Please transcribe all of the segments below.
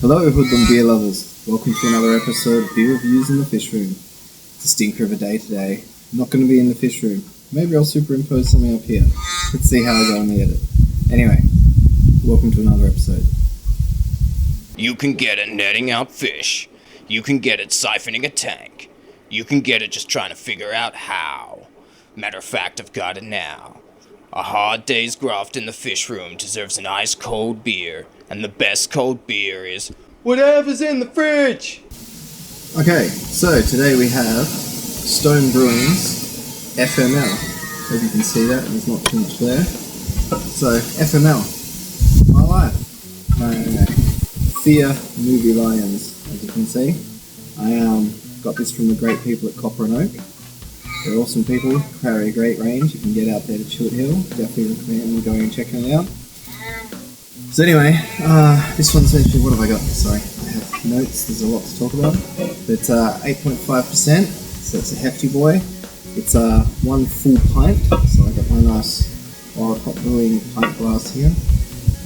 Hello, hoodlum beer lovers. Welcome to another episode of Beer Reviews in the Fish Room. It's a stinker of a day today. I'm not going to be in the fish room. Maybe I'll superimpose something up here. Let's see how I go in the edit. Anyway, welcome to another episode. You can get it netting out fish. You can get it siphoning a tank. You can get it just trying to figure out how. Matter of fact, I've got it now. A hard day's graft in the fish room deserves an ice cold beer, and the best cold beer is whatever's in the fridge! Okay, so today we have Stone Brewing's FML. Hope you can see that, there's not too much there. So, FML, my life. My Fear Movie Lions, as you can see. I got this from the great people at Copper and Oak. They're awesome people, carry a great range. You can get out there to Chillet Hill. Definitely recommend going and checking it out. So anyway, this one's actually, what have I got? Sorry, I have notes, there's a lot to talk about. It's 8.5%, so it's a hefty boy. It's one full pint, so I've got my nice Wild Hop Brewing pint glass here.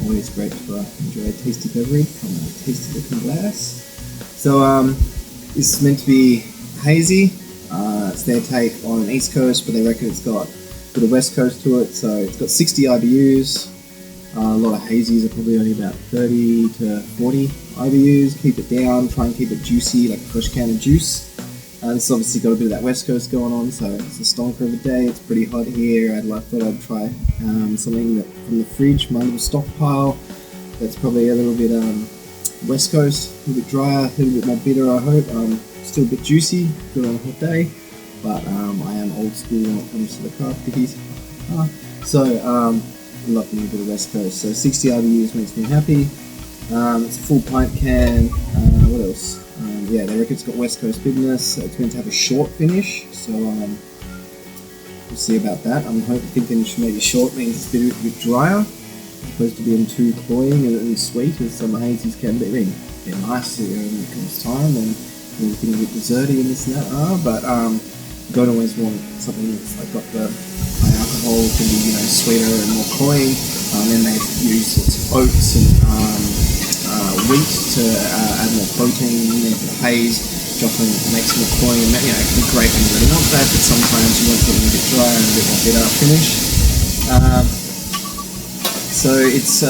Always great to enjoy a tasty beverage from a tasty looking glass. So this is meant to be hazy. It's their take on an East Coast, but they reckon it's got a bit of West Coast to it. So it's got 60 IBUs. A lot of hazies are probably only about 30 to 40 IBUs. Keep it down, try and keep it juicy, like a fresh can of juice. This obviously got a bit of that West Coast going on, so it's a stonker of a day. It's pretty hot here. Thought I'd try something from the fridge, my little stockpile. That's probably a little bit West Coast, a little bit drier, a little bit more bitter, I hope. Still a bit juicy, good on a hot day, but I am old school when it comes to the craft beers. So I love a bit of West Coast. So 60 IBUs makes me happy. It's a full pint can. What else? Yeah, they reckon it's got West Coast bitterness. It's meant to have a short finish, so we'll see about that. I'm thinking maybe short means it's a bit drier, as opposed to being too cloying and sweet as some hazies can be. I mean, they're nice when it comes time, and everything a bit desserty and this and that but you don't always want something that's like got the high alcohol, can be sweeter and more cloying. Then they use oats and wheat to add more protein into the haze, which often makes it more cloying, and it can be great when you really want that, but sometimes you want something a bit drier and a bit more bitter finish. So it's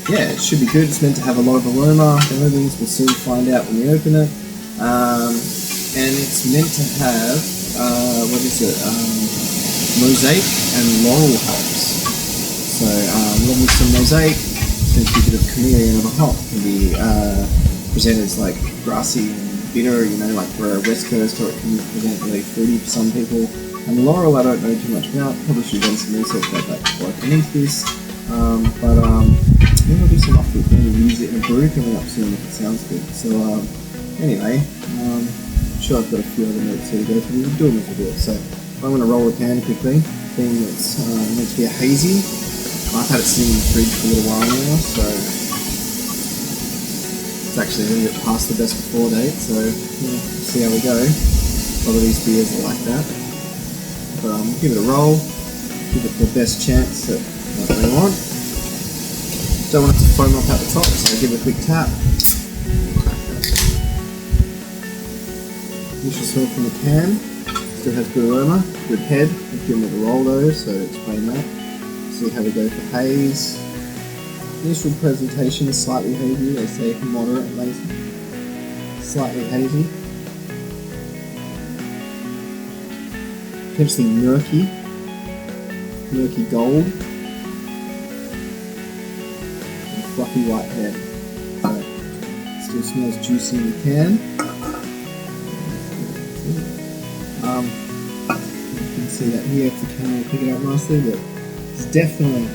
it should be good. It's meant to have a lot of aroma and everything. We'll soon find out when we open it. And it's meant to have mosaic and laurel hops. So along with some mosaic, it's meant to be a bit of chameleon of a hop. It can be presented as like grassy and bitter, like for a West Coast, or it can be presented really fruity for some people. And laurel I don't know too much about. Probably should have done some research about that before I come into this. But maybe I'll do some off with maybe use it in a brew coming up soon if it sounds good. So anyway, I'm sure I've got a few other notes here to go through. We'll do them as we do it. So I'm going to roll a can quickly. Being it's meant to be a hazy. I've had it sitting in the fridge for a little while now, so it's actually a little bit past the best before date. So we'll see how we go. A lot of these beers are like that. But give it a roll. Give it the best chance that we want. Don't want it to foam up at the top, so give it a quick tap. Delicious smell from the can. Still has good aroma, good head. We've given it a roll though, so explain that. See how we go for haze. Initial presentation is slightly hazy. They say moderate and lazy. Slightly hazy. Potentially murky. Murky gold. Fluffy white hair. So, still smells juicy in the can. You can see that here if the camera will pick it up nicely, but it's definitely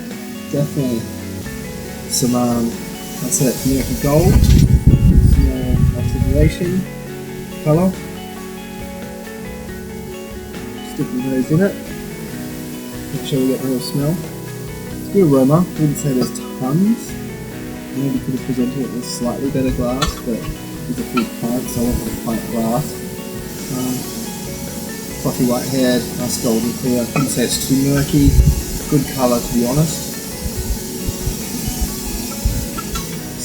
some I'd say that's murky gold, some oxidation colour. Stick your nose in it. Make sure we get a little smell. It's good aroma. I wouldn't say there's tons. Maybe could have presented it in a slightly better glass, but it's a full pint, so I went with a pint glass. Fluffy white hair, nice golden clear. I couldn't say it's too murky. Good colour, to be honest.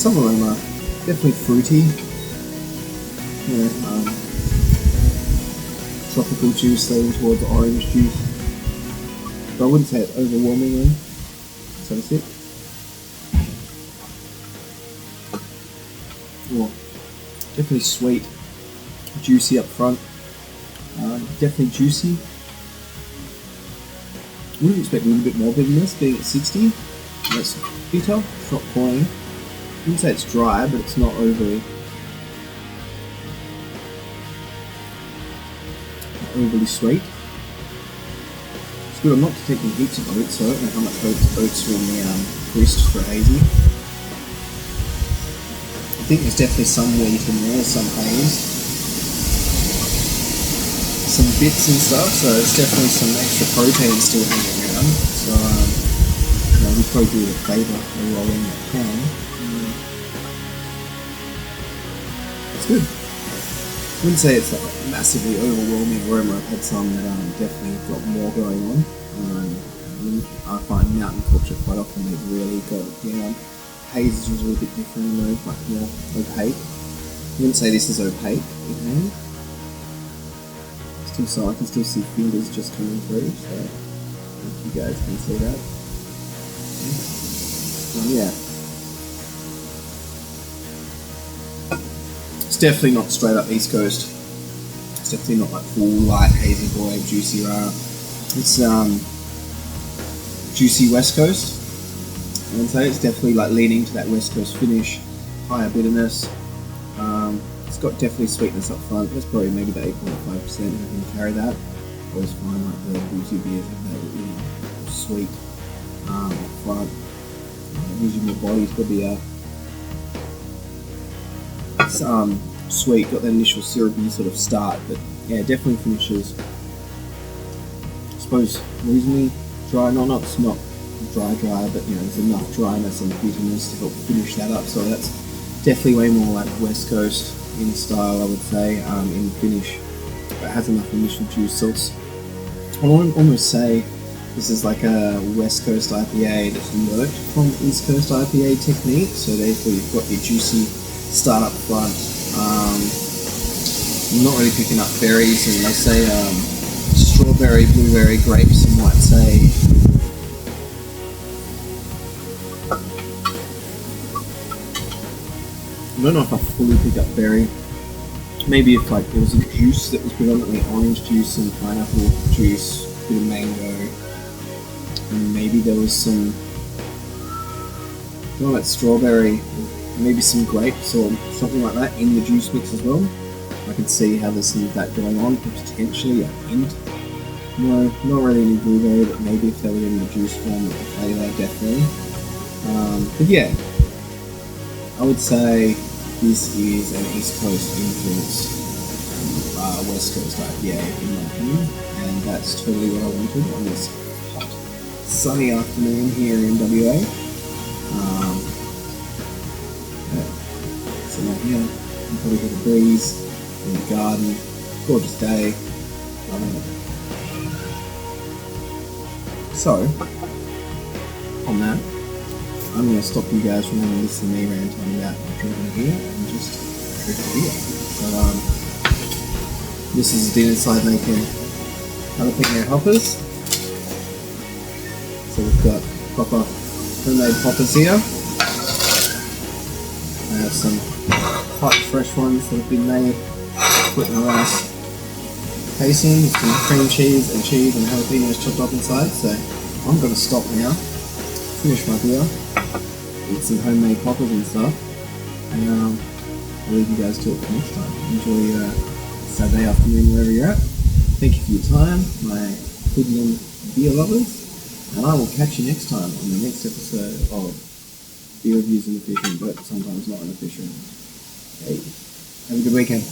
Some aroma. Definitely fruity. Tropical juice leaning towards orange juice. But I wouldn't say it's overwhelmingly so sick. Oh, definitely sweet, juicy up front. Definitely juicy. Wouldn't expect a little bit more bitterness being at 60. That's bitter, it's not cloying. I wouldn't say it's dry, but it's not overly sweet. It's good. I'm not detecting heaps of oats, so I don't know how much oats are in the grist for hazy. I think there's definitely some wheat in there, some haze, some bits and stuff, so it's definitely some extra protein still hanging around. So we probably do the flavour a roll in that pan. It's good. I wouldn't say it's like a massively overwhelming aroma. I've had some that definitely got more going on. I find mountain culture quite often they've really got it down. Haze is usually a bit different, much more opaque. I wouldn't say this is opaque in hand. So I can still see fingers just coming through, so I think you guys can see that. Yeah. It's definitely not straight up East Coast. It's definitely not like full light hazy boy, juicy rah. It's juicy West Coast. I would say it's definitely like leaning to that West Coast finish, higher bitterness. It's got definitely sweetness up front. That's probably maybe the 8.5% if you can carry that. I always find like the boozy beers have that, sweet up front. Usually my body's probably sweet, got that initial syrupy sort of start, but yeah, definitely finishes, I suppose, reasonably dry. Not dry, but there's enough dryness and bitterness to help finish that up. So that's definitely way more like West Coast in style, I would say, in finish. But it has enough initial juice. So I would almost say this is like a West Coast IPA that's learnt from East Coast IPA technique. So therefore you've got your juicy start up front. I'm not really picking up berries, and they say strawberry, blueberry, grapes, and might say I don't know if I fully pick up berry. Maybe if like there was a juice that was predominantly orange juice and pineapple juice, a bit of mango, and maybe there was some like strawberry, maybe some grapes or something like that in the juice mix as well. I can see how there's some of that going on, potentially a hint. No, not really any blueberry, but maybe if they were in the juice form with the flavour, definitely. But yeah, I would say this is an East Coast influenced West Coast IPA in my opinion, and that's totally what I wanted on this hot, sunny afternoon here in WA. So here, you probably get a breeze in the garden, gorgeous day. So, on that, I'm going to stop you guys from having to listen to me ranting about drinking beer and just drink beer. So, this is Dean inside making jalapeno hoppers. So we've got proper homemade hoppers here. I have some hot, fresh ones that have been made, put in a nice casing with some cream cheese and jalapenos chopped up inside. So I'm going to stop now, finish my beer, eat some homemade poppers and stuff, and I'll leave you guys to it for next time. Enjoy your Saturday afternoon wherever you're at. Thank you for your time, my hoodlum beer lovers, and I will catch you next time on the next episode of Beer Reviews in the Fishroom, but sometimes not in the Fishroom. Hey, have a good weekend.